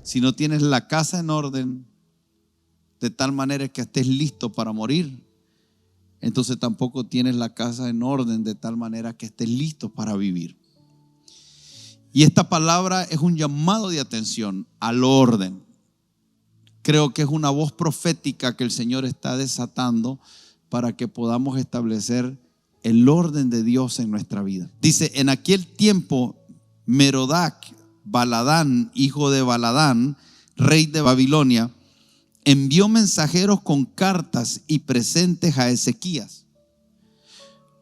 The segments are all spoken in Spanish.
Si no tienes la casa en orden, de tal manera que estés listo para morir, entonces tampoco tienes la casa en orden de tal manera que estés listo para vivir. Y esta palabra es un llamado de atención al orden. Creo que es una voz profética que el Señor está desatando para que podamos establecer el orden de Dios en nuestra vida. Dice, en aquel tiempo Merodac Baladán, hijo de Baladán, rey de Babilonia, envió mensajeros con cartas y presentes a Ezequías,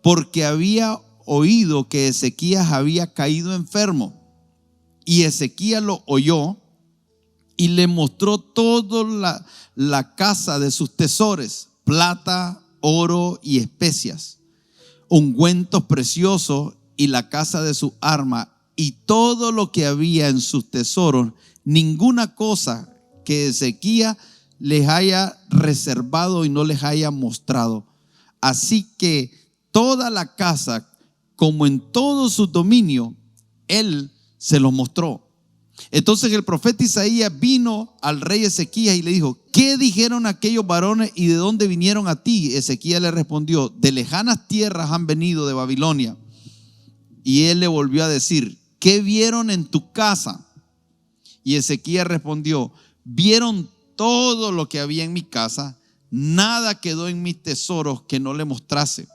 porque había oído que Ezequías había caído enfermo. Y Ezequías lo oyó y le mostró toda la casa de sus tesoros, plata, oro y especias, ungüentos preciosos y la casa de su arma y todo lo que había en sus tesoros, ninguna cosa que Ezequías les haya reservado y no les haya mostrado. Así que toda la casa, como en todo su dominio, él se lo mostró. Entonces el profeta Isaías vino al rey Ezequías y le dijo: ¿qué dijeron aquellos varones y de dónde vinieron a ti? Ezequías le respondió: de lejanas tierras han venido de Babilonia. Y él le volvió a decir: ¿qué vieron en tu casa? Y Ezequías respondió: vieron todo lo que había en mi casa, nada quedó en mis tesoros que no le mostrase.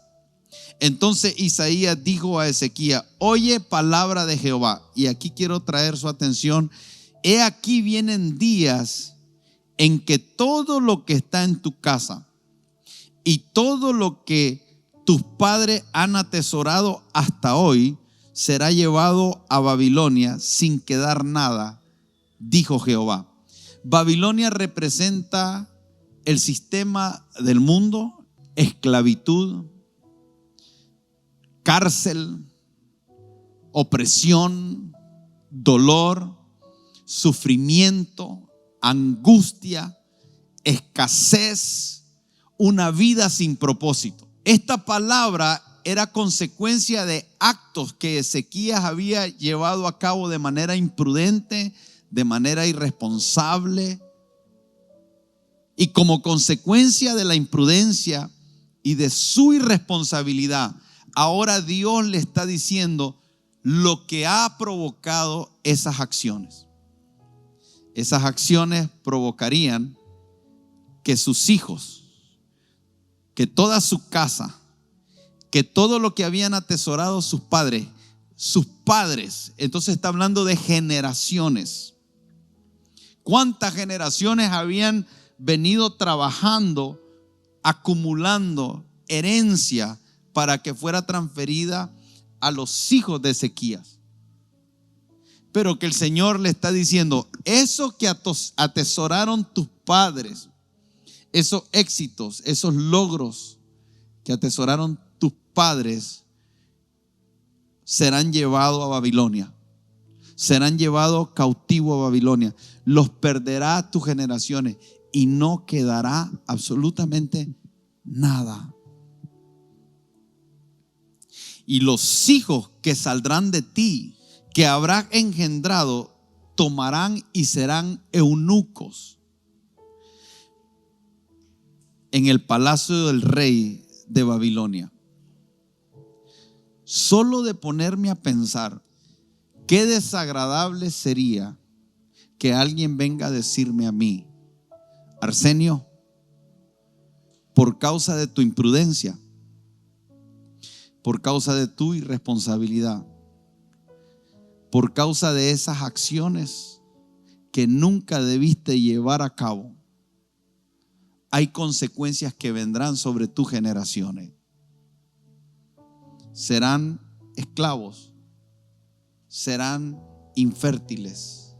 Entonces Isaías dijo a Ezequías: oye palabra de Jehová. Y aquí quiero traer su atención. He aquí vienen días en que todo lo que está en tu casa y todo lo que tus padres han atesorado hasta hoy será llevado a Babilonia sin quedar nada, dijo Jehová. Babilonia representa el sistema del mundo, esclavitud, cárcel, opresión, dolor, sufrimiento, angustia, escasez, una vida sin propósito. Esta palabra era consecuencia de actos que Ezequías había llevado a cabo de manera imprudente, de manera irresponsable. Y como consecuencia de la imprudencia y de su irresponsabilidad, ahora Dios le está diciendo lo que ha provocado esas acciones. Esas acciones provocarían que sus hijos, que toda su casa, que todo lo que habían atesorado sus padres, entonces está hablando de generaciones. ¿Cuántas generaciones habían venido trabajando, acumulando herencia para que fuera transferida a los hijos de Ezequías? Pero que el Señor le está diciendo: eso que atesoraron tus padres, esos éxitos, esos logros que atesoraron tus padres, serán llevados a Babilonia. Serán llevados cautivos a Babilonia. Los perderá tus generaciones y no quedará absolutamente nada. Y los hijos que saldrán de ti, que habrás engendrado, tomarán y serán eunucos en el palacio del rey de Babilonia. Solo de ponerme a pensar, qué desagradable sería que alguien venga a decirme a mí: Arsenio, por causa de tu imprudencia, por causa de tu irresponsabilidad, por causa de esas acciones que nunca debiste llevar a cabo, hay consecuencias que vendrán sobre tus generaciones. Serán esclavos, serán infértiles,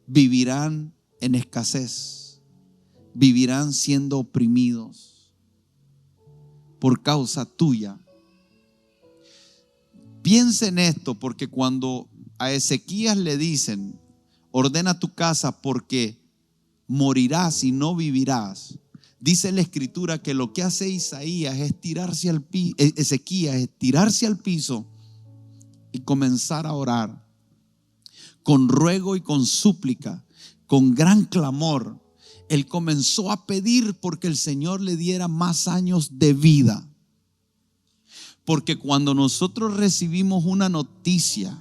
vivirán en escasez, vivirán siendo oprimidos por causa tuya. Piensa en esto, porque cuando a Ezequías le dicen: ordena tu casa porque morirás y no vivirás, dice la escritura que lo que hace Isaías es tirarse al piso, Ezequías es tirarse al piso y comenzar a orar. con ruego y con súplica, con gran clamor, él comenzó a pedir porque el Señor le diera más años de vida. Porque cuando nosotros recibimos una noticia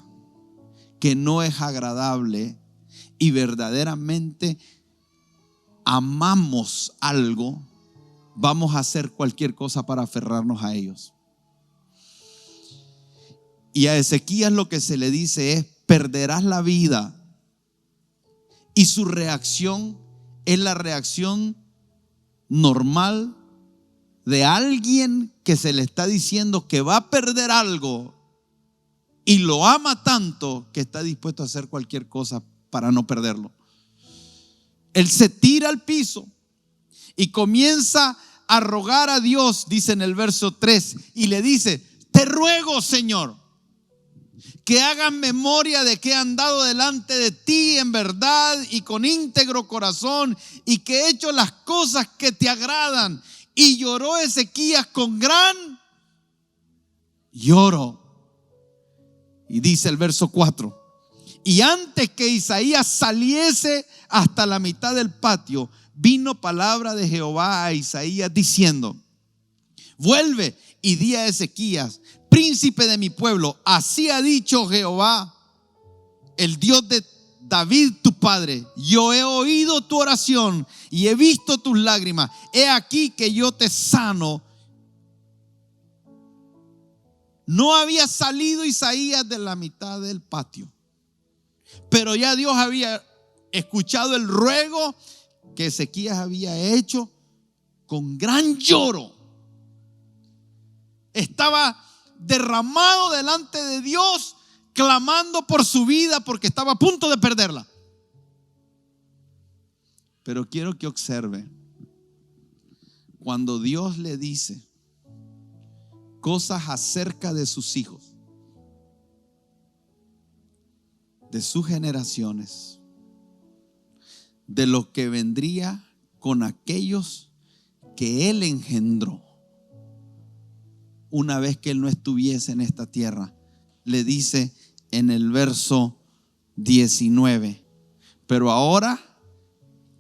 que no es agradable y verdaderamente amamos algo, vamos a hacer cualquier cosa para aferrarnos a ellos. Y a Ezequías lo que se le dice es: perderás la vida. Y su reacción es la reacción normal de alguien que se le está diciendo que va a perder algo y lo ama tanto que está dispuesto a hacer cualquier cosa para no perderlo. Él se tira al piso y comienza a rogar a Dios, dice en el verso 3, y le dice: te ruego, Señor, que hagas memoria de que he andado delante de ti en verdad y con íntegro corazón, y que he hecho las cosas que te agradan. Y lloró Ezequías con gran lloro. Y dice el verso 4: y antes que Isaías saliese hasta la mitad del patio, vino palabra de Jehová a Isaías diciendo: vuelve y di a Ezequías, príncipe de mi pueblo, así ha dicho Jehová, el Dios de David tu padre: yo he oído tu oración y he visto tus lágrimas. He aquí que yo te sano. No había salido Isaías de la mitad del patio, pero ya Dios había escuchado el ruego que Ezequías había hecho con gran lloro. Estaba derramado delante de Dios, clamando por su vida porque estaba a punto de perderla. Pero quiero que observe, cuando Dios le dice cosas acerca de sus hijos, de sus generaciones, de lo que vendría con aquellos que Él engendró una vez que Él no estuviese en esta tierra, le dice en el verso 19: pero ahora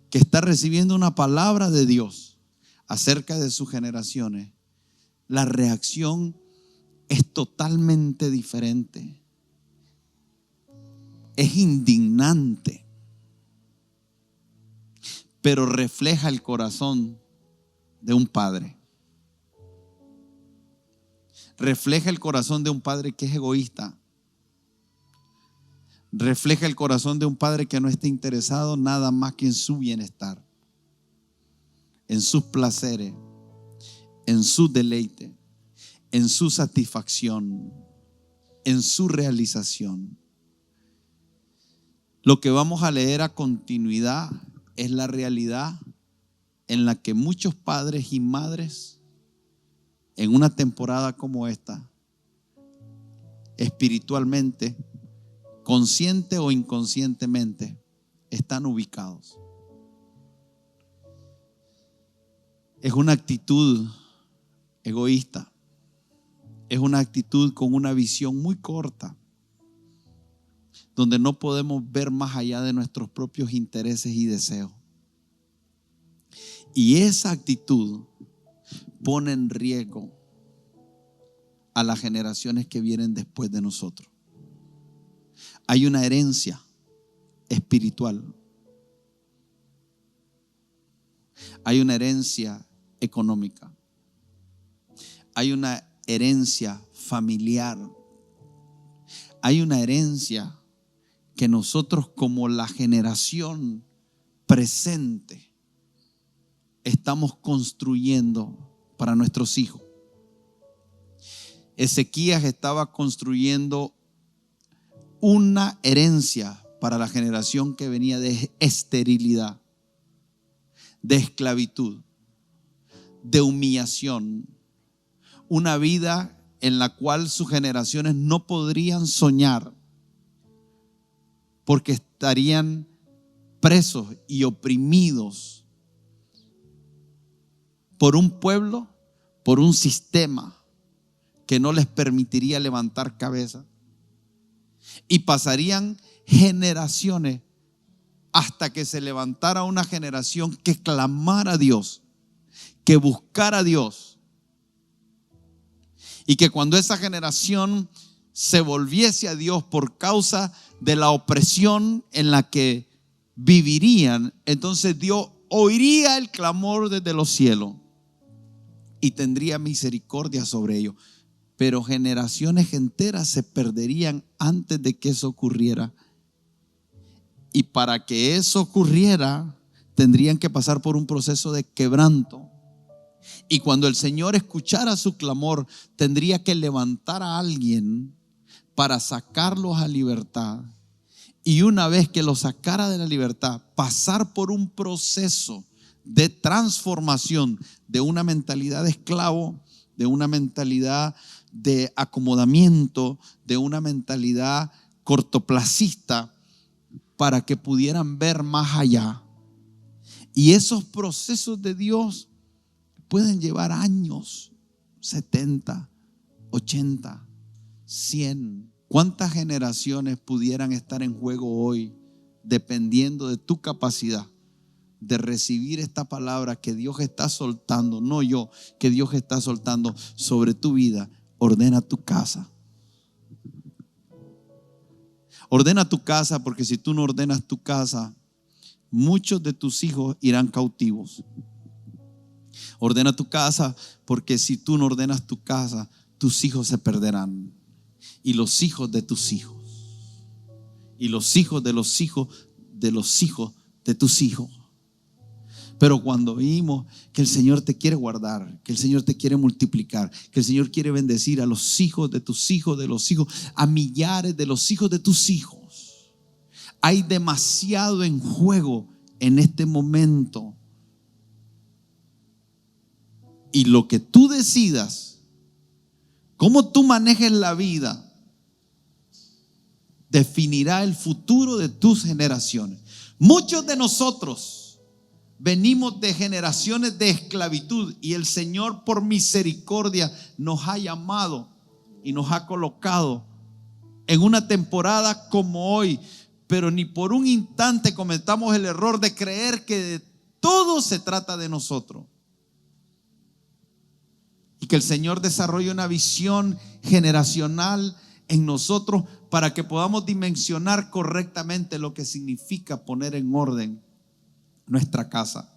que está recibiendo una palabra de Dios acerca de sus generaciones, la reacción es totalmente diferente. Es indignante, pero refleja el corazón de un padre. Refleja el corazón de un padre que es egoísta. Refleja el corazón de un padre que no está interesado nada más que en su bienestar, en sus placeres, en su deleite, en su satisfacción, en su realización. Lo que vamos a leer a continuidad es la realidad en la que muchos padres y madres en una temporada como esta, espiritualmente, consciente o inconscientemente, están ubicados. Es una actitud egoísta. Es una actitud con una visión muy corta, donde no podemos ver más allá de nuestros propios intereses y deseos. Y esa actitud pone en riesgo a las generaciones que vienen después de nosotros. Hay una herencia espiritual. Hay una herencia económica. Hay una herencia familiar. Hay una herencia que nosotros, como la generación presente, estamos construyendo para nuestros hijos. Ezequías estaba construyendo una herencia para la generación que venía de esterilidad, de esclavitud, de humillación, una vida en la cual sus generaciones no podrían soñar porque estarían presos y oprimidos por un pueblo, por un sistema que no les permitiría levantar cabeza. Y pasarían generaciones hasta que se levantara una generación que clamara a Dios, que buscara a Dios. Y que cuando esa generación se volviese a Dios por causa de la opresión en la que vivirían, entonces Dios oiría el clamor desde los cielos y tendría misericordia sobre ellos. Pero generaciones enteras se perderían antes de que eso ocurriera. Y para que eso ocurriera, tendrían que pasar por un proceso de quebranto. Y cuando el Señor escuchara su clamor, tendría que levantar a alguien para sacarlos a libertad. Y una vez que los sacara de la libertad, pasar por un proceso de transformación de una mentalidad de esclavo, de una mentalidad de acomodamiento, de una mentalidad cortoplacista, para que pudieran ver más allá. Y esos procesos de Dios pueden llevar años, 70, 80, 100. ¿Cuántas generaciones pudieran estar en juego hoy dependiendo de tu capacidad de recibir esta palabra que Dios está soltando, no yo, que Dios está soltando sobre tu vida? Ordena tu casa. Ordena tu casa, porque si tú no ordenas tu casa, muchos de tus hijos irán cautivos. Ordena tu casa, porque si tú no ordenas tu casa, tus hijos se perderán. Y los hijos de tus hijos. Y los hijos de los hijos de los hijos de tus hijos. Pero cuando oímos que el Señor te quiere guardar, que el Señor te quiere multiplicar, que el Señor quiere bendecir a los hijos de tus hijos, de los hijos, a millares de los hijos de tus hijos, hay demasiado en juego en este momento. Y lo que tú decidas, cómo tú manejes la vida, definirá el futuro de tus generaciones. Muchos de nosotros venimos de generaciones de esclavitud y el Señor por misericordia nos ha llamado y nos ha colocado en una temporada como hoy, pero ni por un instante cometamos el error de creer que de todo se trata de nosotros. Y que el Señor desarrolle una visión generacional en nosotros para que podamos dimensionar correctamente lo que significa poner en orden nuestra casa.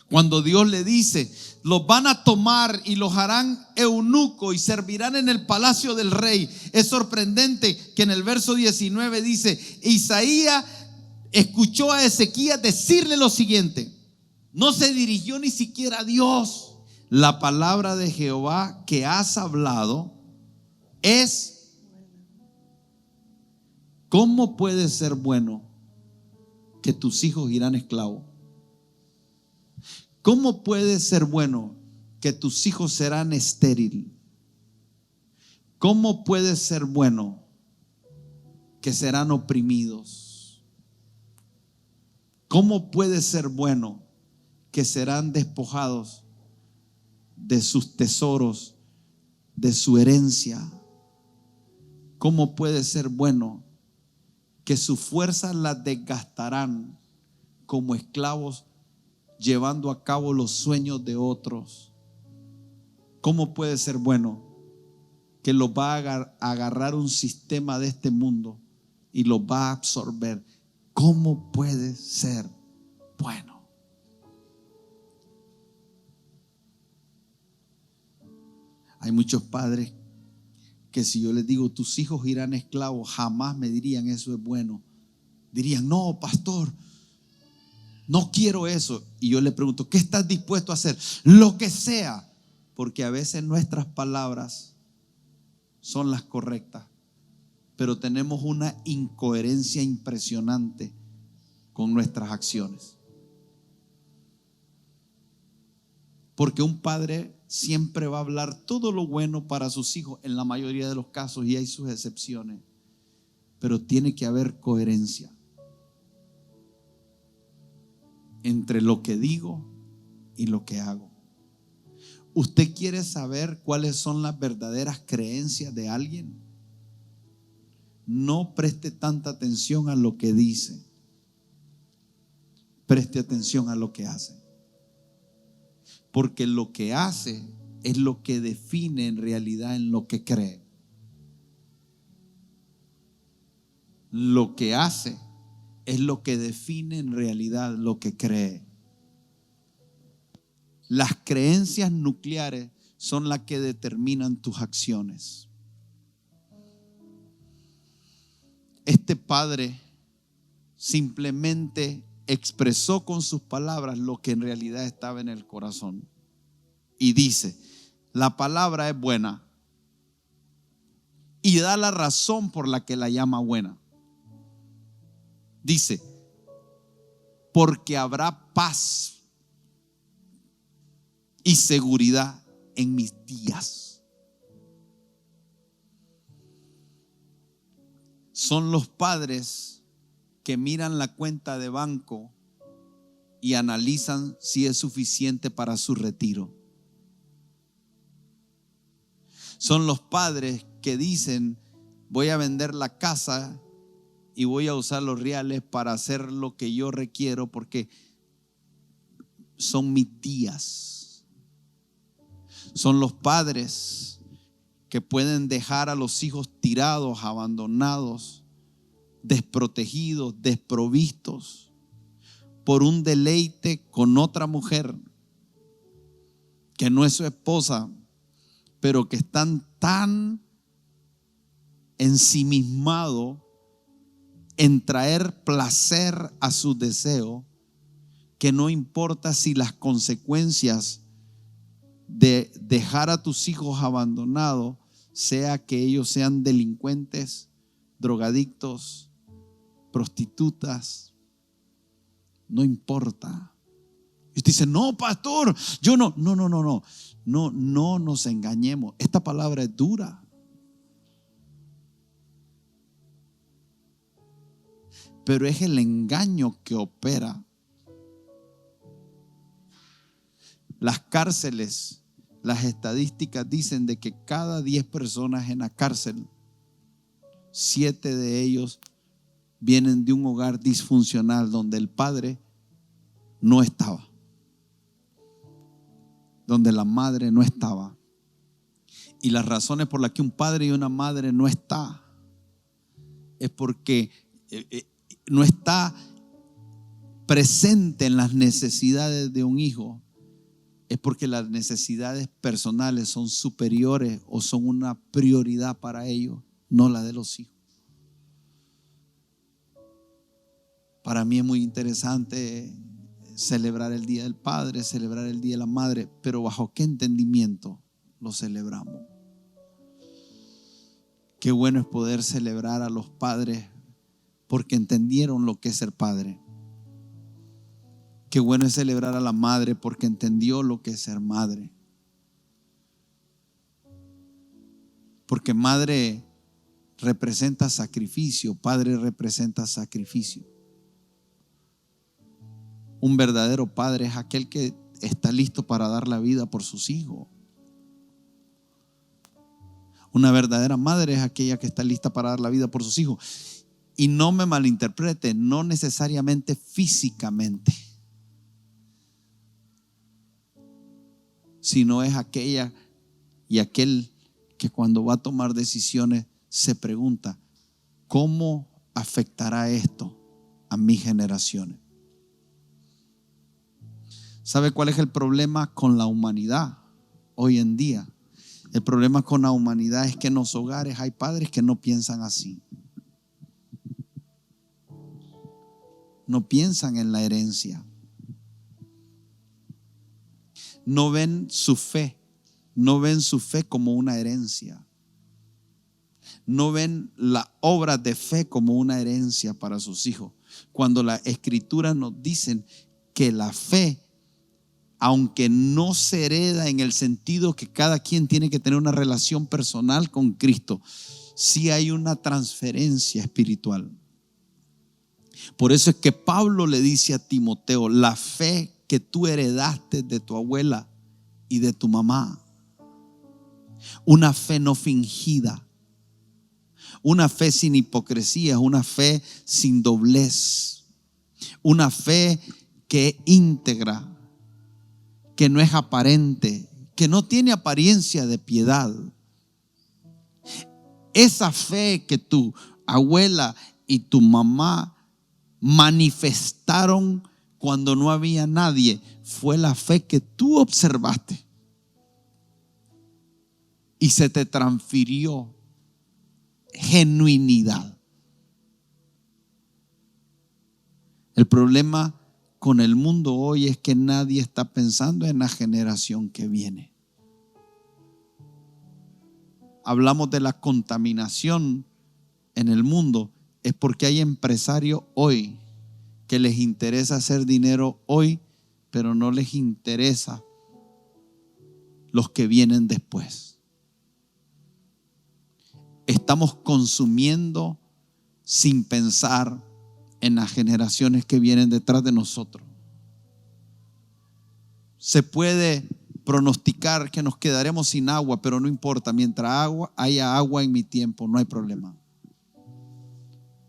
Cuando Dios le dice, los van a tomar y los harán eunucos y servirán en el palacio del rey, es sorprendente que en el verso 19 dice, Isaías escuchó a Ezequías decirle lo siguiente. No se dirigió ni siquiera a Dios. La palabra de Jehová que has hablado es. ¿Cómo puede ser bueno que tus hijos irán esclavos? ¿Cómo puede ser bueno que tus hijos serán estériles? ¿Cómo puede ser bueno que serán oprimidos? ¿Cómo puede ser bueno que serán despojados de sus tesoros, de su herencia? ¿Cómo puede ser bueno que sus fuerzas las desgastarán como esclavos llevando a cabo los sueños de otros? ¿Cómo puede ser bueno que los va a agarrar un sistema de este mundo y los va a absorber? ¿Cómo puede ser bueno? Hay muchos padres que si yo les digo tus hijos irán esclavos, jamás me dirían eso es bueno. Dirían, no, pastor, no quiero eso. Y yo le pregunto, ¿qué estás dispuesto a hacer? Lo que sea. Porque a veces nuestras palabras son las correctas, pero tenemos una incoherencia impresionante con nuestras acciones. Porque un padre siempre va a hablar todo lo bueno para sus hijos en la mayoría de los casos, y hay sus excepciones, pero tiene que haber coherencia entre lo que digo y lo que hago. ¿Usted quiere saber cuáles son las verdaderas creencias de alguien? no preste tanta atención a lo que dice. Preste atención a lo que hace. Porque lo que hace es lo que define en realidad en lo que cree. Lo que hace es lo que define en realidad lo que cree. Las creencias nucleares son las que determinan tus acciones. Este padre simplemente expresó con sus palabras lo que en realidad estaba en el corazón. Y dice, la palabra es buena. Y da la razón por la que la llama buena. Dice, porque habrá paz y seguridad en mis días. Son los padres que miran la cuenta de banco y analizan si es suficiente para su retiro. Son los padres que dicen, voy a vender la casa y voy a usar los reales para hacer lo que yo requiero porque son mis días. Son los padres que pueden dejar a los hijos tirados, abandonados, desprotegidos, desprovistos por un deleite con otra mujer que no es su esposa, pero que están tan ensimismados en traer placer a su deseo que no importa si las consecuencias de dejar a tus hijos abandonados sea que ellos sean delincuentes, drogadictos, prostitutas, no importa. Y usted dice, no, pastor, yo no nos engañemos. Esta palabra es dura. Pero es el engaño que opera. Las cárceles, las estadísticas dicen de que cada 10 personas en la cárcel, 7 de ellos vienen de un hogar disfuncional donde el padre no estaba, donde la madre no estaba. Y las razones por las que un padre y una madre no está es porque no está presente en las necesidades de un hijo, es porque las necesidades personales son superiores o son una prioridad para ellos, no la de los hijos. Para mí es muy interesante celebrar el Día del Padre, celebrar el Día de la Madre, pero ¿bajo qué entendimiento lo celebramos? Qué bueno es poder celebrar a los padres porque entendieron lo que es ser padre. Qué bueno es celebrar a la madre porque entendió lo que es ser madre. Porque madre representa sacrificio, padre representa sacrificio. Un verdadero padre es aquel que está listo para dar la vida por sus hijos. Una verdadera madre es aquella que está lista para dar la vida por sus hijos. Y no me malinterprete, no necesariamente físicamente, sino es aquella y aquel que cuando va a tomar decisiones se pregunta, ¿cómo afectará esto a mis generaciones? ¿Sabe cuál es el problema con la humanidad hoy en día? El problema con la humanidad es que en los hogares hay padres que no piensan así. No piensan en la herencia. No ven su fe como una herencia. No ven la obra de fe como una herencia para sus hijos. Cuando la Escritura nos dice que la fe, aunque no se hereda en el sentido que cada quien tiene que tener una relación personal con Cristo, sí hay una transferencia espiritual. Por eso es que Pablo le dice a Timoteo, la fe que tú heredaste de tu abuela y de tu mamá, una fe no fingida, Una fe sin hipocresía, una fe sin doblez, una fe que es íntegra, que no es aparente, que no tiene apariencia de piedad. Esa fe que tu abuela y tu mamá manifestaron cuando no había nadie, fue la fe que tú observaste y se te transfirió genuinidad. El problema con el mundo hoy es que nadie está pensando en la generación que viene. Hablamos de la contaminación en el mundo, es porque hay empresarios hoy que les interesa hacer dinero hoy, pero no les interesa los que vienen después. Estamos consumiendo sin pensar en las generaciones que vienen detrás de nosotros. Se puede pronosticar que nos quedaremos sin agua, pero no importa, mientras haya agua en mi tiempo, no hay problema.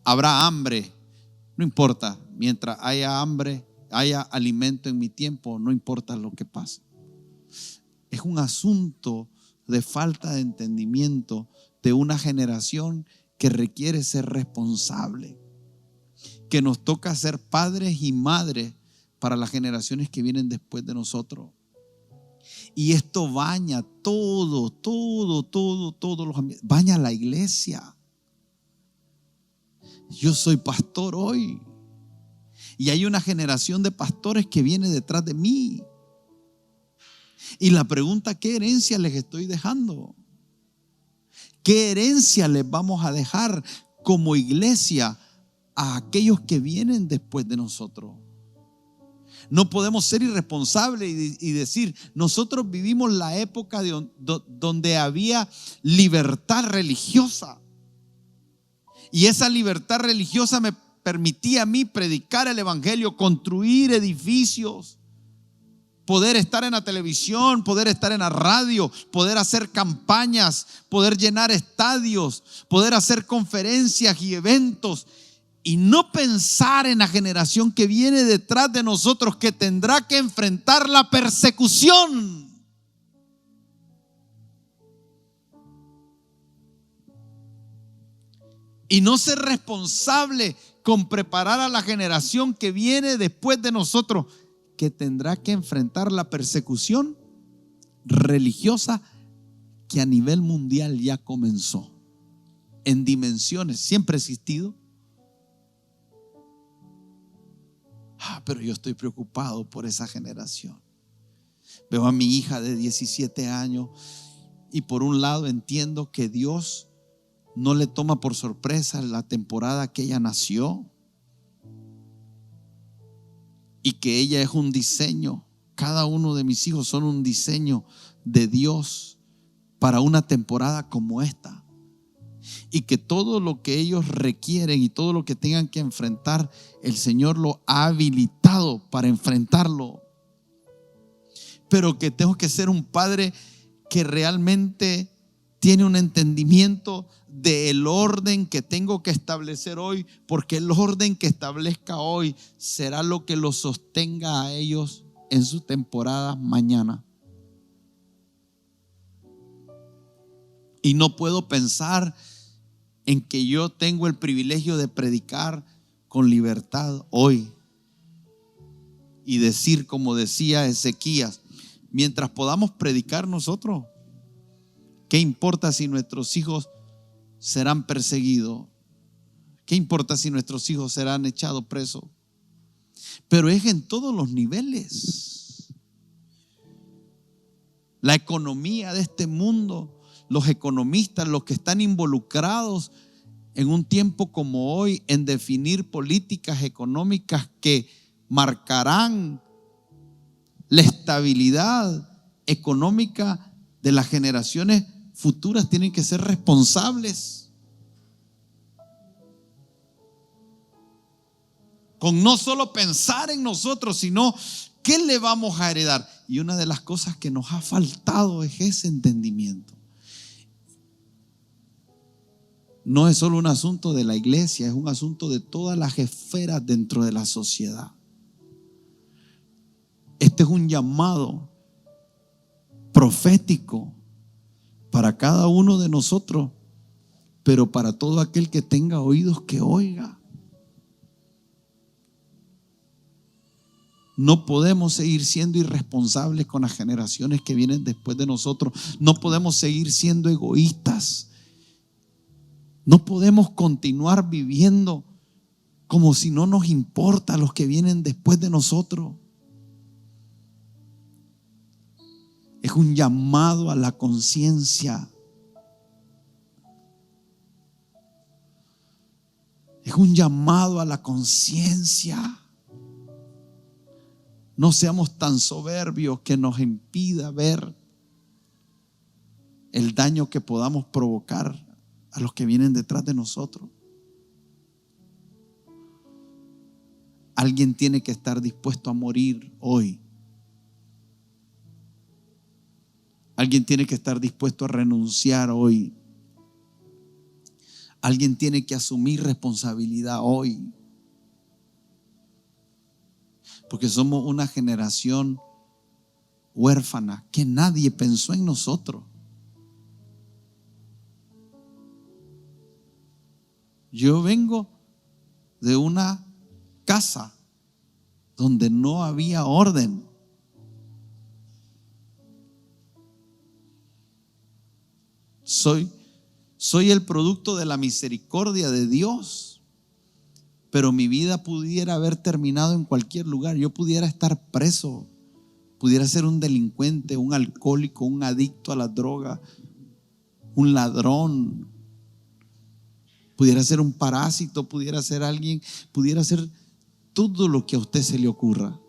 Habrá hambre, no importa, mientras haya hambre, haya alimento en mi tiempo, no importa lo que pase. Es un asunto de falta de entendimiento de una generación que requiere ser responsable, que nos toca ser padres y madres para las generaciones que vienen después de nosotros. Y esto baña todos los ambientes, baña la iglesia. Yo soy pastor hoy y hay una generación de pastores que viene detrás de mí. Y la pregunta, ¿qué herencia les estoy dejando? ¿Qué herencia les vamos a dejar como iglesia a aquellos que vienen después de nosotros? No podemos ser irresponsables y decir, nosotros vivimos la época donde había libertad religiosa. Y esa libertad religiosa me permitía a mí predicar el evangelio, construir edificios, poder estar en la televisión, poder estar en la radio, poder hacer campañas, poder llenar estadios, poder hacer conferencias y eventos. Y no pensar en la generación que viene detrás de nosotros, que tendrá que enfrentar la persecución. Y no ser responsable con preparar a la generación que viene después de nosotros, que tendrá que enfrentar la persecución religiosa que a nivel mundial ya comenzó. En dimensiones, siempre ha existido. Pero yo estoy preocupado por esa generación. Veo a mi hija de 17 años y por un lado entiendo que Dios no le toma por sorpresa la temporada que ella nació y que ella es un diseño. Cada uno de mis hijos son un diseño de Dios para una temporada como esta. Y que todo lo que ellos requieren y todo lo que tengan que enfrentar, el Señor lo ha habilitado para enfrentarlo. Pero que tengo que ser un padre que realmente tiene un entendimiento del orden que tengo que establecer hoy, porque el orden que establezca hoy será lo que los sostenga a ellos en sus temporadas mañana. Y no puedo pensar en que yo tengo el privilegio de predicar con libertad hoy y decir como decía Ezequías, mientras podamos predicar nosotros, ¿qué importa si nuestros hijos serán perseguidos? ¿Qué importa si nuestros hijos serán echados presos? Pero es en todos los niveles. La economía de este mundo, los economistas, los que están involucrados en un tiempo como hoy en definir políticas económicas que marcarán la estabilidad económica de las generaciones futuras, tienen que ser responsables con no solo pensar en nosotros, sino ¿qué le vamos a heredar? Y una de las cosas que nos ha faltado es ese entendimiento. no es solo un asunto de la iglesia, es un asunto de todas las esferas dentro de la sociedad. Este es un llamado profético para cada uno de nosotros, pero para todo aquel que tenga oídos que oiga. No podemos seguir siendo irresponsables con las generaciones que vienen después de nosotros. No podemos seguir siendo egoístas. No podemos continuar viviendo como si no nos importa a los que vienen después de nosotros. Es un llamado a la conciencia. Es un llamado a la conciencia. No seamos tan soberbios que nos impida ver el daño que podamos provocar a los que vienen detrás de nosotros. Alguien tiene que estar dispuesto a morir hoy. Alguien tiene que estar dispuesto a renunciar hoy. Alguien tiene que asumir responsabilidad hoy. Porque somos una generación huérfana que nadie pensó en nosotros. Yo vengo de una casa donde no había orden. Soy el producto de la misericordia de Dios. Pero mi vida pudiera haber terminado en cualquier lugar. Yo pudiera estar preso, pudiera ser un delincuente, un alcohólico, un adicto a la droga, un ladrón, pudiera ser un parásito, pudiera ser alguien, pudiera ser todo lo que a usted se le ocurra.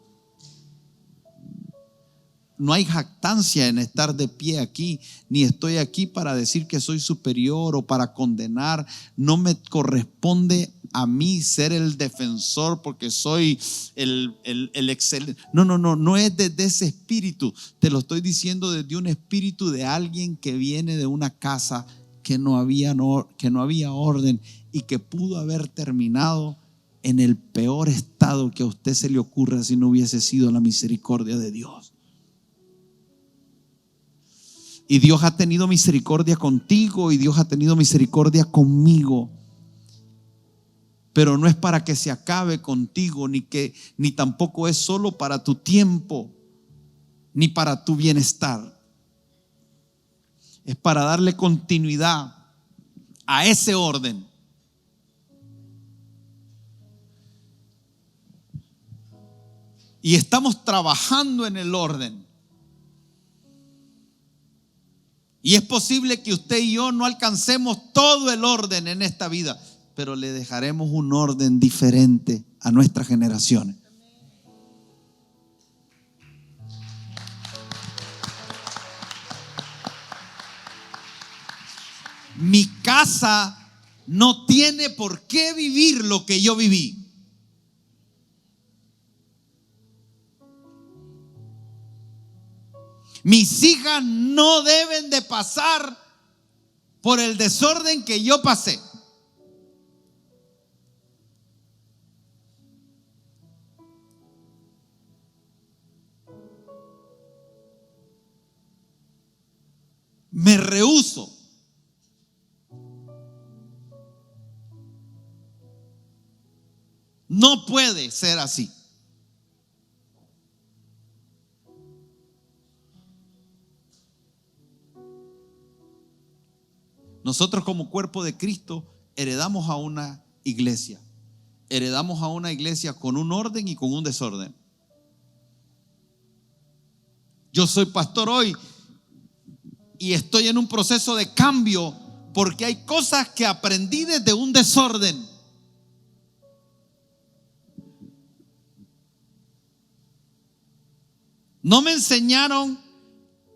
No hay jactancia en estar de pie aquí, ni estoy aquí para decir que soy superior o para condenar. No me corresponde a mí ser el defensor porque soy el excelente. No es desde ese espíritu. Te lo estoy diciendo desde un espíritu de alguien que viene de una casa que no había orden y que pudo haber terminado en el peor estado que a usted se le ocurra si no hubiese sido la misericordia de Dios. Y Dios ha tenido misericordia contigo y Dios ha tenido misericordia conmigo. Pero no es para que se acabe contigo, ni tampoco es solo para tu tiempo, ni para tu bienestar. Es para darle continuidad a ese orden. Y estamos trabajando en el orden. Y es posible que usted y yo no alcancemos todo el orden en esta vida, pero le dejaremos un orden diferente a nuestras generaciones. Mi casa no tiene por qué vivir lo que yo viví. Mis hijas no deben de pasar por el desorden que yo pasé. Me rehúso. No puede ser así. Nosotros como cuerpo de Cristo heredamos a una iglesia. Heredamos a una iglesia con un orden y con un desorden. Yo soy pastor hoy y estoy en un proceso de cambio porque hay cosas que aprendí desde un desorden. No me enseñaron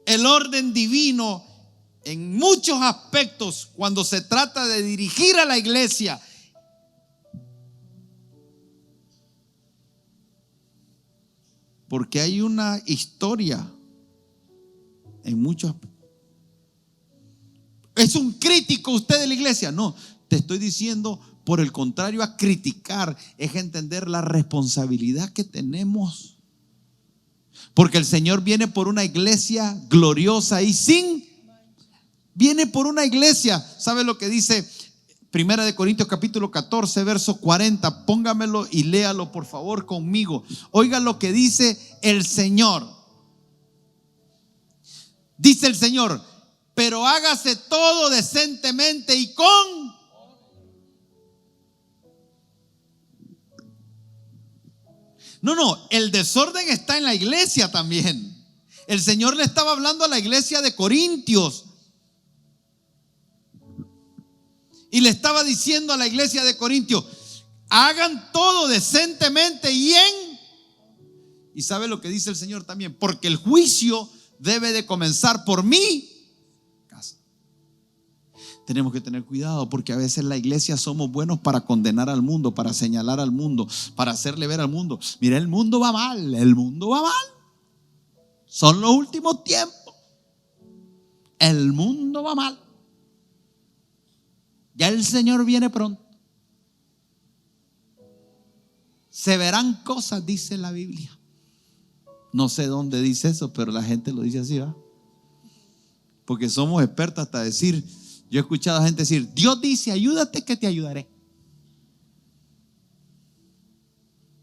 el orden divino en muchos aspectos cuando se trata de dirigir a la iglesia. Porque hay una historia en muchos aspectos. ¿Es un crítico usted de la iglesia? No, Te estoy diciendo, por el contrario, a criticar es entender la responsabilidad que tenemos. Porque el Señor viene por una iglesia gloriosa y viene por una iglesia. ¿Sabe lo que dice Primera de Corintios capítulo 14, verso 40? Póngamelo y léalo por favor conmigo. Oiga lo que dice el Señor. Dice el Señor: pero hágase todo decentemente y con... No, el desorden está en la iglesia también. El Señor le estaba hablando a la iglesia de Corintios y le estaba diciendo a la iglesia de Corintios: hagan todo decentemente y ¿sabe lo que dice el Señor también? Porque el juicio debe de comenzar por mi casa. Tenemos que tener cuidado, porque a veces en la iglesia somos buenos para condenar al mundo, para señalar al mundo, para hacerle ver al mundo: mira, el mundo va mal, el mundo va mal. Son los últimos tiempos. El mundo va mal. Ya el Señor viene pronto. Se verán cosas, dice la Biblia. No sé dónde dice eso, pero la gente lo dice así, ¿va? Porque somos expertos hasta decir. Yo he escuchado a gente decir: Dios dice, ayúdate que te ayudaré.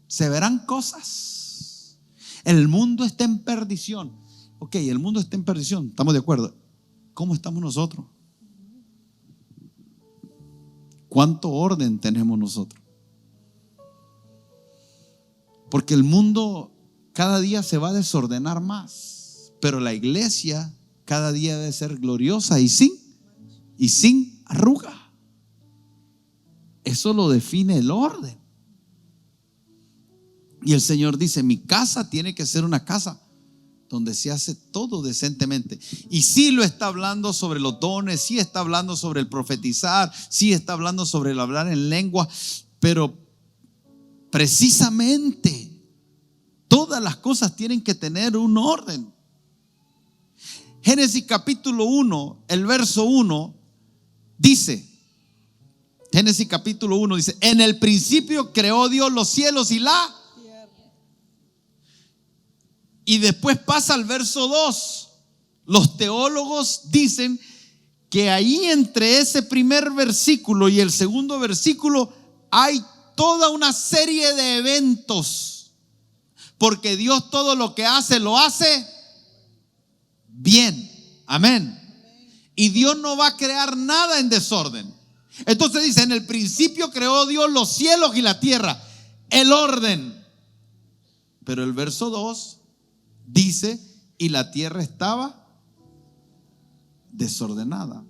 Se verán cosas. El mundo está en perdición. Ok, el mundo está en perdición, estamos de acuerdo. ¿Cómo estamos nosotros? ¿Cuánto orden tenemos nosotros? Porque el mundo cada día se va a desordenar más, pero la iglesia cada día debe ser gloriosa y sin arruga. Eso lo define el orden. Y el Señor dice: mi casa tiene que ser una casa donde se hace todo decentemente. Y sí lo está hablando sobre los dones, sí está hablando sobre el profetizar, sí está hablando sobre el hablar en lengua, pero precisamente todas las cosas tienen que tener un orden. Génesis capítulo 1, el verso 1 dice, Génesis capítulo 1 dice: en el principio creó Dios los cielos y la tierra. Y después pasa al verso 2. Los teólogos dicen que ahí entre ese primer versículo y el segundo versículo hay toda una serie de eventos, porque Dios todo lo que hace lo hace bien. Amén. Y Dios no va a crear nada en desorden. Entonces dice: en el principio creó Dios los cielos y la tierra, el orden. Pero el verso 2 dice: y la tierra estaba desordenada.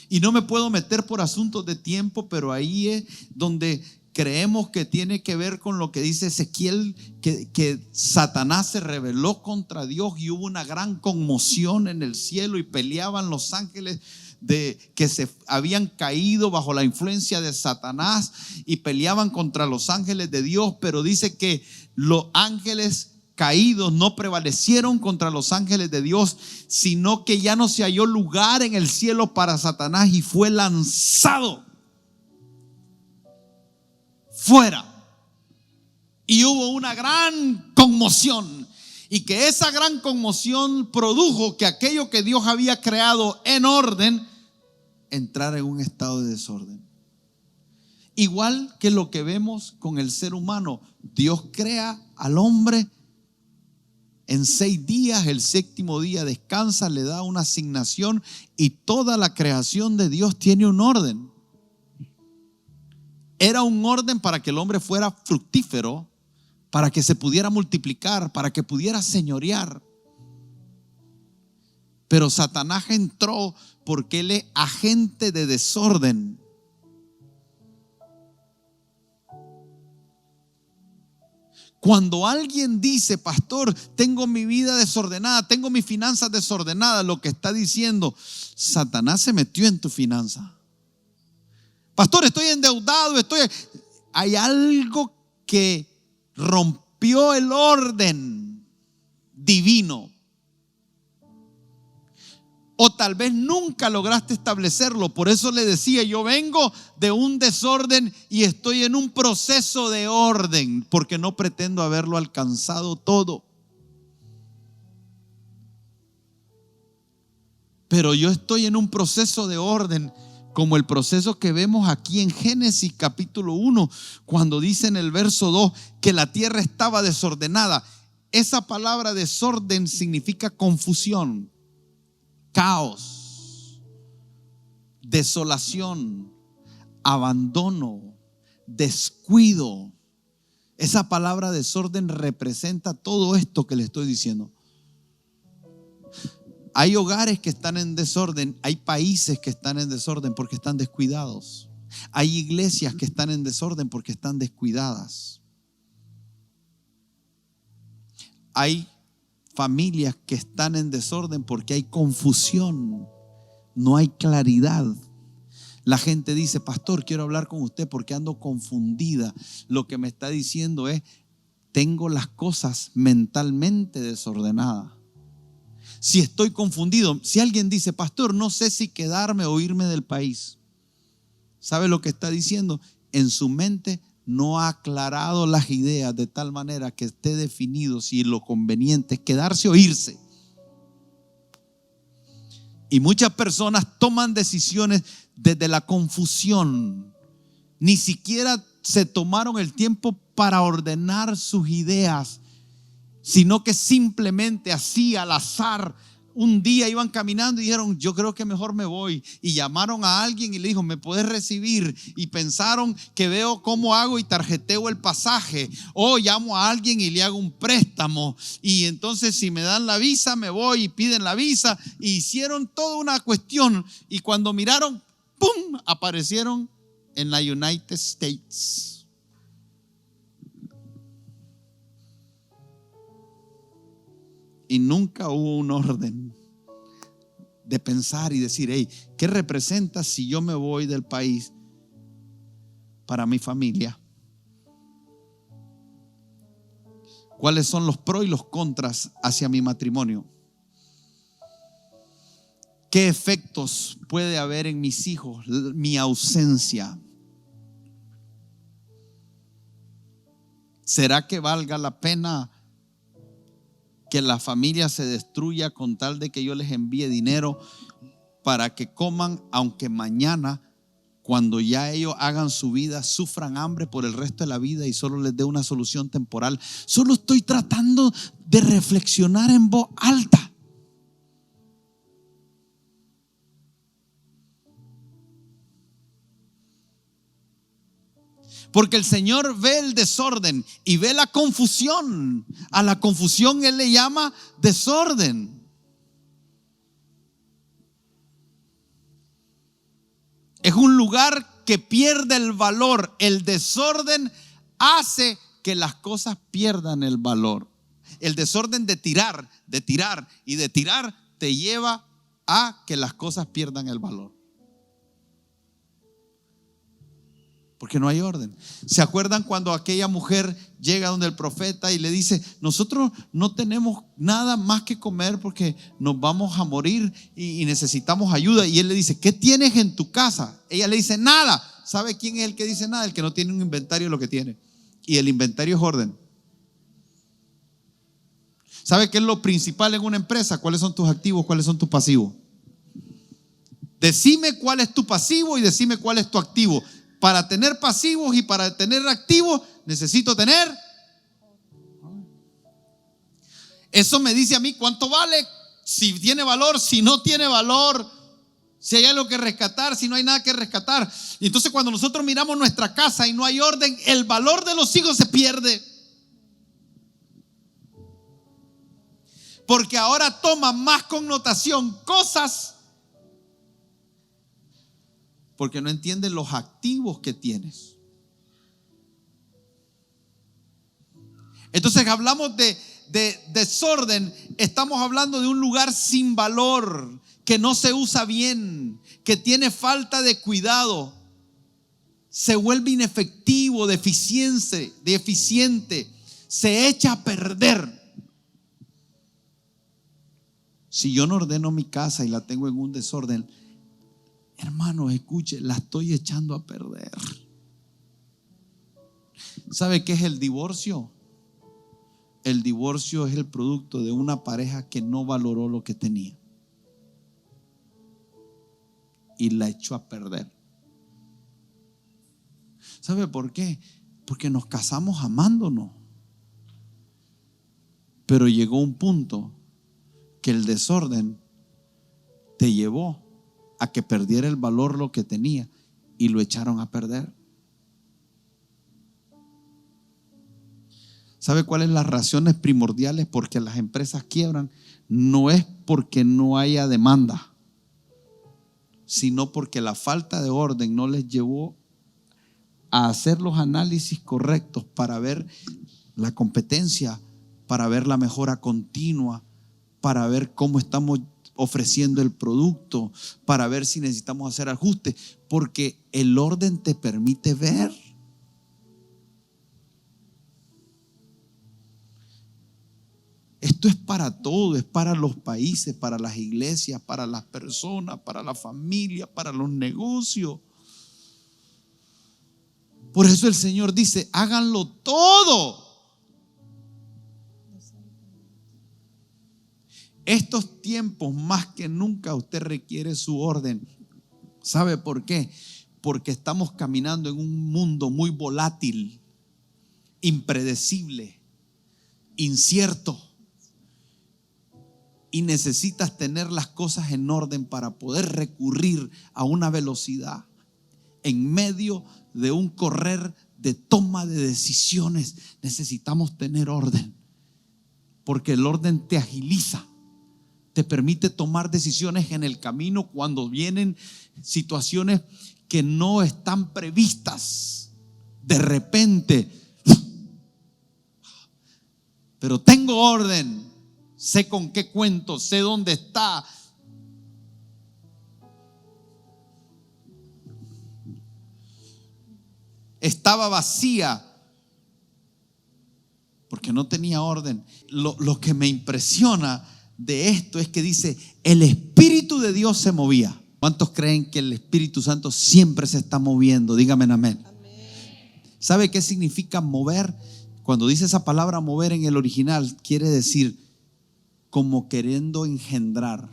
Y no me puedo meter por asuntos de tiempo, pero ahí es donde creemos que tiene que ver con lo que dice Ezequiel, que Satanás se rebeló contra Dios y hubo una gran conmoción en el cielo y peleaban los ángeles que se habían caído bajo la influencia de Satanás y peleaban contra los ángeles de Dios. Pero dice que los ángeles caídos no prevalecieron contra los ángeles de Dios, sino que ya no se halló lugar en el cielo para Satanás y fue lanzado fuera. Y hubo una gran conmoción, y que esa gran conmoción produjo que aquello que Dios había creado en orden entrara en un estado de desorden. Igual que lo que vemos con el ser humano. Dios crea al hombre en 6 días, el 7º día descansa, le da una asignación, y toda la creación de Dios tiene un orden. Era un orden para que el hombre fuera fructífero, para que se pudiera multiplicar, para que pudiera señorear. Pero Satanás entró porque él es agente de desorden. Cuando alguien dice: pastor, tengo mi vida desordenada, tengo mis finanzas desordenadas, lo que está diciendo: Satanás se metió en tu finanza. Pastor, estoy endeudado, hay algo que rompió el orden divino. O tal vez nunca lograste establecerlo. Por eso le decía, yo vengo de un desorden y estoy en un proceso de orden, porque no pretendo haberlo alcanzado todo. Pero yo estoy en un proceso de orden, como el proceso que vemos aquí en Génesis capítulo 1, cuando dice en el verso 2 que la tierra estaba desordenada. Esa palabra desorden significa confusión, caos, desolación, abandono, descuido. Esa palabra desorden representa todo esto que le estoy diciendo. Hay hogares que están en desorden, hay países que están en desorden porque están descuidados. Hay iglesias que están en desorden porque están descuidadas. Hay familias que están en desorden porque hay confusión, no hay claridad. La gente dice, pastor, quiero hablar con usted porque ando confundida. Lo que me está diciendo es, tengo las cosas mentalmente desordenadas. Si estoy confundido, si alguien dice, pastor, no sé si quedarme o irme del país, ¿sabe lo que está diciendo? En su mente no ha aclarado las ideas de tal manera que esté definido si lo conveniente es quedarse o irse. Y muchas personas toman decisiones desde la confusión. Ni siquiera se tomaron el tiempo para ordenar sus ideas, sino que simplemente así al azar un día iban caminando y dijeron, yo creo que mejor me voy, y llamaron a alguien y le dijo, ¿me puedes recibir? Y pensaron que veo cómo hago y tarjeteo el pasaje, o llamo a alguien y le hago un préstamo, y entonces si me dan la visa me voy, y piden la visa, y hicieron toda una cuestión, y cuando miraron, ¡pum!, aparecieron en la United States. Y nunca hubo un orden de pensar y decir, hey, ¿qué representa si yo me voy del país para mi familia? ¿Cuáles son los pros y los contras hacia mi matrimonio? ¿Qué efectos puede haber en mis hijos mi ausencia? ¿Será que valga la pena que la familia se destruya con tal de que yo les envíe dinero para que coman, aunque mañana, cuando ya ellos hagan su vida, sufran hambre por el resto de la vida y solo les dé una solución temporal? Solo estoy tratando de reflexionar en voz alta. Porque el Señor ve el desorden y ve la confusión. A la confusión Él le llama desorden. Es un lugar que pierde el valor. El desorden hace que las cosas pierdan el valor. El desorden de tirar y de tirar te lleva a que las cosas pierdan el valor. Porque no hay orden. ¿Se acuerdan cuando aquella mujer llega donde el profeta y le dice, nosotros no tenemos nada más que comer porque nos vamos a morir y necesitamos ayuda? Y él le dice, ¿qué tienes en tu casa? Ella le dice, nada. ¿Sabe quién es el que dice nada? El que no tiene un inventario de lo que tiene. Y el inventario es orden. ¿Sabe qué es lo principal en una empresa? ¿Cuáles son tus activos? ¿Cuáles son tus pasivos? Decime cuál es tu pasivo y decime cuál es tu activo. Para tener pasivos y para tener activos necesito tener. Eso me dice a mí cuánto vale, si tiene valor, si no tiene valor, si hay algo que rescatar, si no hay nada que rescatar. Y entonces cuando nosotros miramos nuestra casa y no hay orden, el valor de los hijos se pierde. Porque ahora toma más connotación cosas, porque no entienden los activos que tienes. Entonces hablamos de desorden, estamos hablando de un lugar sin valor, que no se usa bien, que tiene falta de cuidado, se vuelve inefectivo, deficiente, se echa a perder. Si yo no ordeno mi casa y la tengo en un desorden, hermano, escuche, la estoy echando a perder. ¿Sabe qué es el divorcio? El divorcio es el producto de una pareja que no valoró lo que tenía y la echó a perder. ¿Sabe por qué? Porque nos casamos amándonos, pero llegó un punto que el desorden te llevó a que perdiera el valor lo que tenía y lo echaron a perder. ¿Sabe cuáles son las razones primordiales por qué las empresas quiebran? No es porque no haya demanda, sino porque la falta de orden no les llevó a hacer los análisis correctos para ver la competencia, para ver la mejora continua, para ver cómo estamos ofreciendo el producto, para ver si necesitamos hacer ajustes, porque el orden te permite ver. Esto es para todo, es para los países, para las iglesias, para las personas, para la familia, para los negocios. Por eso el Señor dice: háganlo todo. Estos tiempos más que nunca usted requiere su orden. ¿Sabe por qué? Porque estamos caminando en un mundo muy volátil, impredecible, incierto. Y necesitas tener las cosas en orden para poder recurrir a una velocidad en medio de un correr de toma de decisiones. Necesitamos tener orden, porque el orden te agiliza, te permite tomar decisiones en el camino cuando vienen situaciones que no están previstas de repente. Pero tengo orden, sé con qué cuento, sé dónde está. Estaba vacía porque no tenía orden. Lo que me impresiona de esto es que dice: el Espíritu de Dios se movía. ¿Cuántos creen que el Espíritu Santo siempre se está moviendo? Dígame amén. ¿Sabe qué significa mover? Cuando dice esa palabra mover en el original, quiere decir como queriendo engendrar.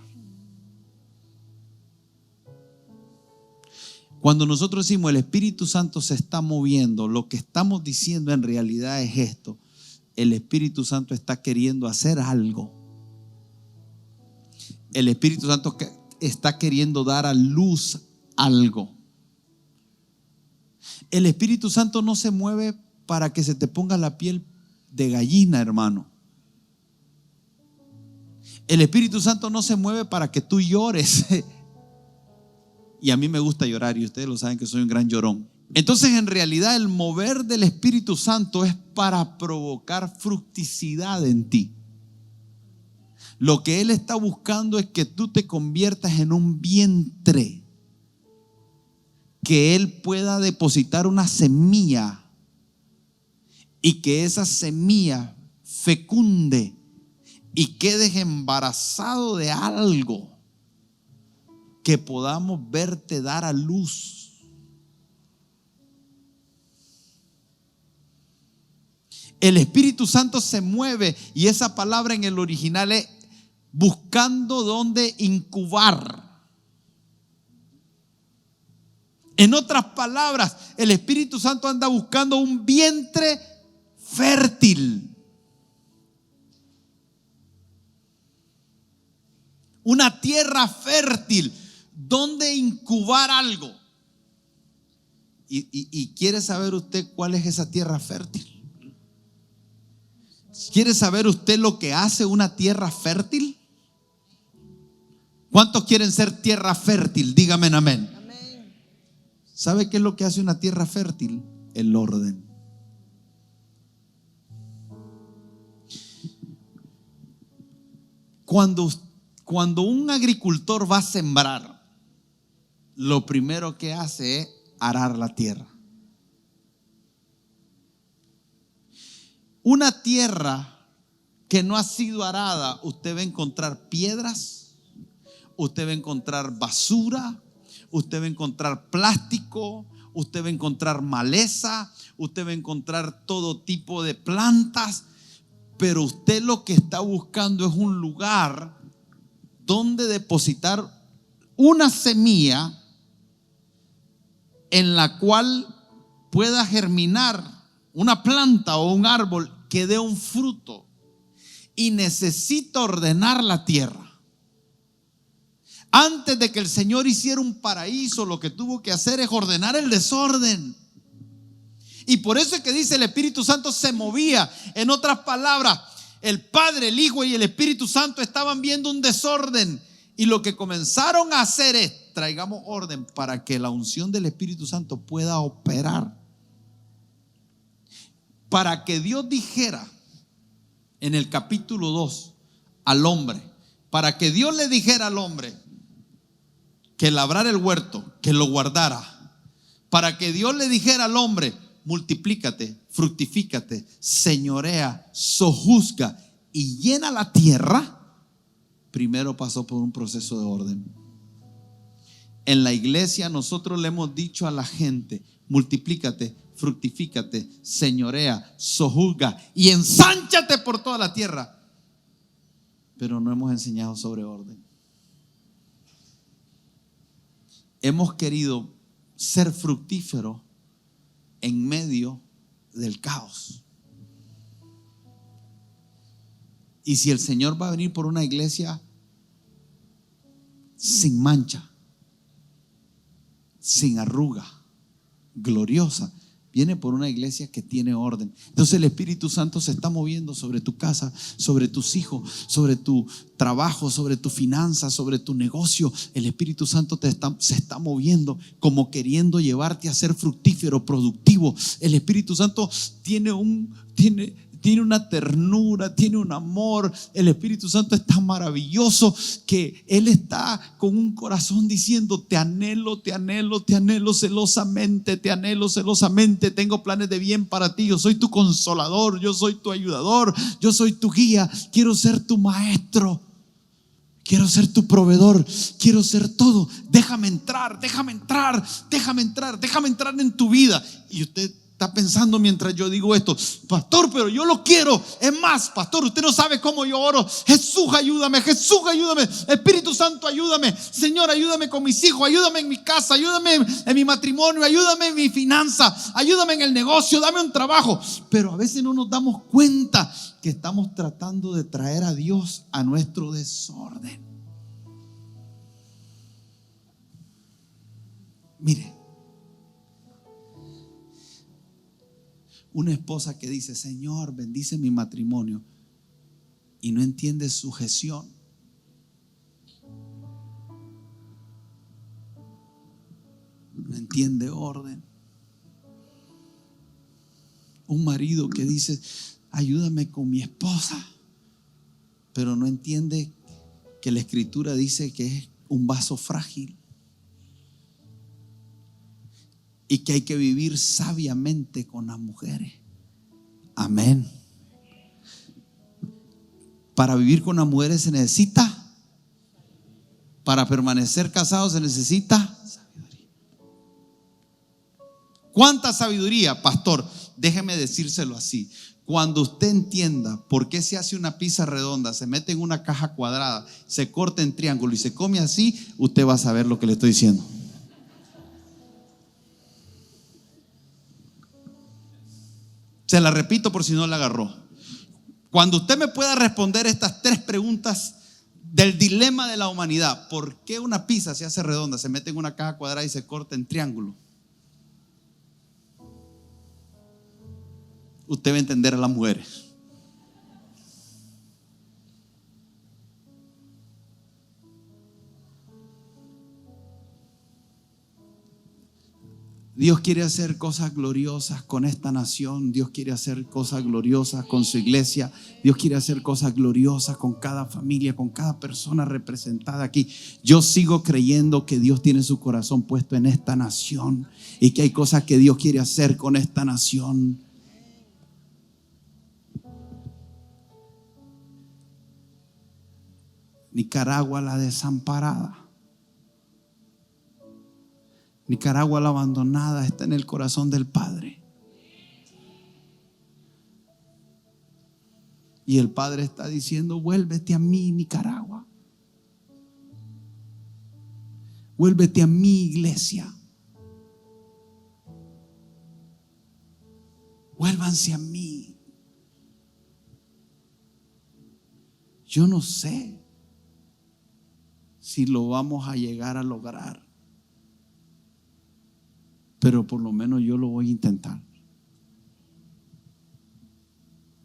Cuando nosotros decimos el Espíritu Santo se está moviendo, lo que estamos diciendo en realidad es esto: el Espíritu Santo está queriendo hacer algo. El Espíritu Santo está queriendo dar a luz algo. El Espíritu Santo no se mueve para que se te ponga la piel de gallina, hermano. El Espíritu Santo no se mueve para que tú llores. Y a mí me gusta llorar, y ustedes lo saben que soy un gran llorón. Entonces, en realidad, el mover del Espíritu Santo es para provocar fructicidad en ti. Lo que Él está buscando es que tú te conviertas en un vientre, que Él pueda depositar una semilla y que esa semilla fecunde y quedes embarazado de algo que podamos verte dar a luz. El Espíritu Santo se mueve, y esa palabra en el original es buscando dónde incubar. En otras palabras, el Espíritu Santo anda buscando un vientre fértil, una tierra fértil donde incubar algo. Y quiere saber usted cuál es esa tierra fértil. ¿Quiere saber usted lo que hace una tierra fértil? ¿Cuántos quieren ser tierra fértil? Dígame amén. ¿Sabe qué es lo que hace una tierra fértil? El orden. Cuando un agricultor va a sembrar, lo primero que hace es arar la tierra. Una tierra que no ha sido arada, usted va a encontrar piedras, usted va a encontrar basura, usted va a encontrar plástico, usted va a encontrar maleza, usted va a encontrar todo tipo de plantas, pero usted lo que está buscando es un lugar donde depositar una semilla en la cual pueda germinar una planta o un árbol que dé un fruto, y necesita ordenar la tierra. Antes de que el Señor hiciera un paraíso, lo que tuvo que hacer es ordenar el desorden. Y por eso es que dice el Espíritu Santo se movía. En otras palabras, el Padre, el Hijo y el Espíritu Santo estaban viendo un desorden, y lo que comenzaron a hacer es: traigamos orden para que la unción del Espíritu Santo pueda operar. Para que Dios dijera en el capítulo 2 al hombre, para que Dios le dijera al hombre que labrara el huerto, que lo guardara, para que Dios le dijera al hombre: multiplícate, fructifícate, señorea, sojuzga y llena la tierra, primero pasó por un proceso de orden. En la iglesia nosotros le hemos dicho a la gente: multiplícate, fructifícate, señorea, sojuzga y ensánchate por toda la tierra. Pero no hemos enseñado sobre orden. Hemos querido ser fructíferos en medio del caos. Y si el Señor va a venir por una iglesia sin mancha, sin arruga, gloriosa, viene por una iglesia que tiene orden. Entonces el Espíritu Santo se está moviendo sobre tu casa, sobre tus hijos, sobre tu trabajo, sobre tu finanza, sobre tu negocio. El Espíritu Santo se está moviendo como queriendo llevarte a ser fructífero, productivo. El Espíritu Santo tiene una ternura, tiene un amor. El Espíritu Santo es tan maravilloso que Él está con un corazón diciendo: te anhelo, te anhelo, te anhelo celosamente, te anhelo celosamente. Tengo planes de bien para ti. Yo soy tu consolador, yo soy tu ayudador, yo soy tu guía. Quiero ser tu maestro, quiero ser tu proveedor, quiero ser todo. Déjame entrar, déjame entrar, déjame entrar, déjame entrar en tu vida. Y usted está pensando mientras yo digo esto: pastor, pero yo lo quiero. Es más, pastor, usted no sabe cómo yo oro. Jesús, ayúdame. Jesús, ayúdame. Espíritu Santo, ayúdame. Señor, ayúdame con mis hijos. Ayúdame en mi casa. Ayúdame en mi matrimonio. Ayúdame en mi finanza. Ayúdame en el negocio. Dame un trabajo. Pero a veces no nos damos cuenta que estamos tratando de traer a Dios a nuestro desorden. Mire, una esposa que dice: Señor, bendice mi matrimonio, y no entiende sujeción. No entiende orden. Un marido que dice: ayúdame con mi esposa, pero no entiende que la Escritura dice que es un vaso frágil y que hay que vivir sabiamente con las mujeres. Amén. Para vivir con las mujeres se necesita, para permanecer casados se necesita sabiduría. ¿Cuánta sabiduría, pastor? Déjeme decírselo así: cuando usted entienda por qué se hace una pizza redonda, se mete en una caja cuadrada, se corta en triángulo y se come así, usted va a saber lo que le estoy diciendo. Se la repito por si no la agarró. Cuando usted me pueda responder estas 3 preguntas del dilema de la humanidad: ¿por qué una pizza se hace redonda, se mete en una caja cuadrada y se corta en triángulo? Usted va a entender a las mujeres. Dios quiere hacer cosas gloriosas con esta nación. Dios quiere hacer cosas gloriosas con su iglesia. Dios quiere hacer cosas gloriosas con cada familia, con cada persona representada aquí. Yo sigo creyendo que Dios tiene su corazón puesto en esta nación y que hay cosas que Dios quiere hacer con esta nación. Nicaragua la desamparada. Nicaragua la abandonada está en el corazón del Padre. Y el Padre está diciendo: vuélvete a mí, Nicaragua. Vuélvete a mi iglesia. Vuélvanse a mí. Yo no sé si lo vamos a llegar a lograr, pero por lo menos yo lo voy a intentar.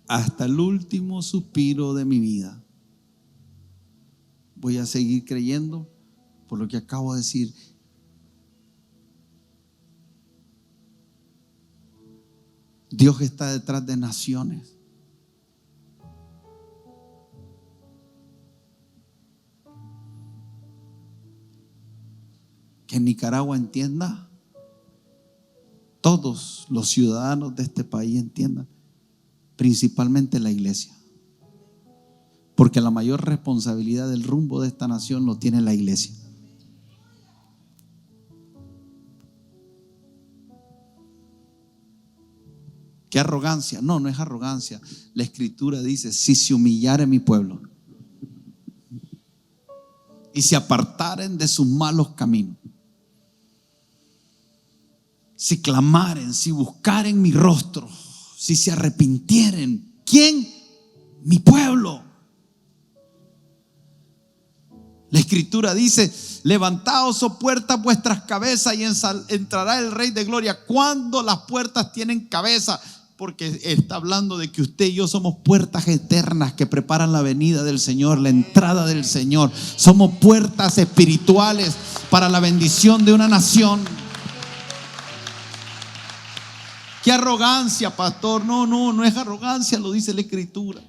Hasta el último suspiro de mi vida voy a seguir creyendo por lo que acabo de decir. Dios está detrás de naciones. Que Nicaragua entienda, todos los ciudadanos de este país entiendan, principalmente la iglesia, porque la mayor responsabilidad del rumbo de esta nación lo tiene la iglesia. ¿Qué arrogancia? No, no es arrogancia. La Escritura dice: si se humillare mi pueblo y se apartaren de sus malos caminos, si clamaren, si buscaren mi rostro, si se arrepintieren. ¿Quién? Mi pueblo. La Escritura dice: levantaos, oh puertas, vuestras cabezas, y entrará el Rey de Gloria. ¿Cuándo las puertas tienen cabeza? Porque está hablando de que usted y yo somos puertas eternas que preparan la venida del Señor, la entrada del Señor. Somos puertas espirituales para la bendición de una nación. ¿Qué arrogancia, pastor? No es arrogancia, lo dice la Escritura.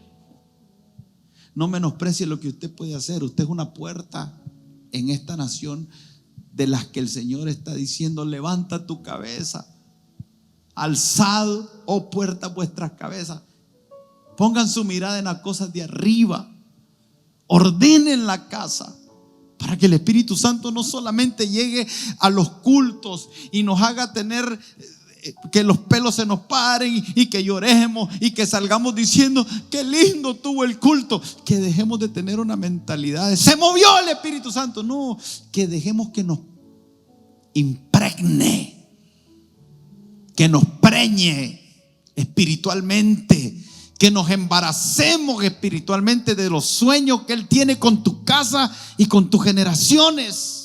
No menosprecie lo que usted puede hacer. Usted es una puerta en esta nación de las que el Señor está diciendo: levanta tu cabeza, alzad, oh puertas, vuestras cabezas. Pongan su mirada en las cosas de arriba. Ordenen la casa para que el Espíritu Santo no solamente llegue a los cultos y nos haga tener que los pelos se nos paren y que lloremos y que salgamos diciendo: qué lindo tuvo el culto. Que dejemos de tener una mentalidad de se movió el Espíritu Santo. No, que dejemos que nos impregne, que nos preñe espiritualmente, que nos embaracemos espiritualmente de los sueños que Él tiene con tu casa y con tus generaciones.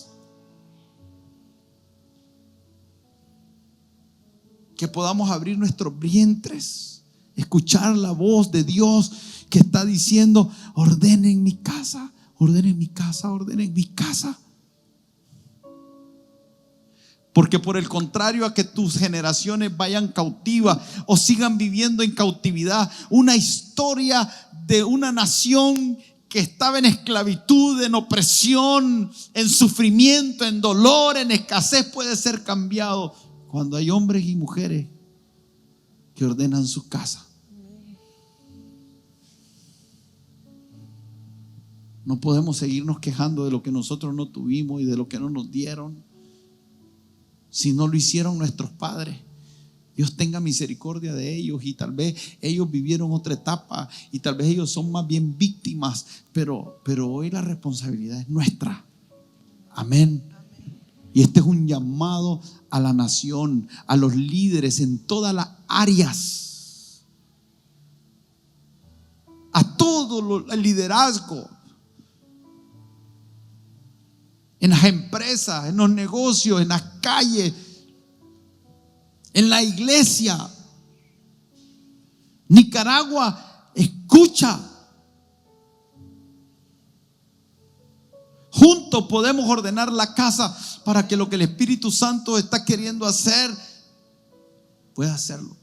Que podamos abrir nuestros vientres, escuchar la voz de Dios que está diciendo: ordenen mi casa, ordenen mi casa, ordenen mi casa. Porque por el contrario a que tus generaciones vayan cautivas o sigan viviendo en cautividad, una historia de una nación que estaba en esclavitud, en opresión, en sufrimiento, en dolor, en escasez, puede ser cambiado cuando hay hombres y mujeres que ordenan su casa. No podemos seguirnos quejando de lo que nosotros no tuvimos y de lo que no nos dieron, si no lo hicieron nuestros padres. Dios tenga misericordia de ellos, y tal vez ellos vivieron otra etapa y tal vez ellos son más bien víctimas, pero hoy la responsabilidad es nuestra. Amén. Y este es un llamado a la nación, a los líderes en todas las áreas, a todo el liderazgo, en las empresas, en los negocios, en las calles, en la iglesia. Nicaragua, escucha. Juntos podemos ordenar la casa para que lo que el Espíritu Santo está queriendo hacer pueda hacerlo.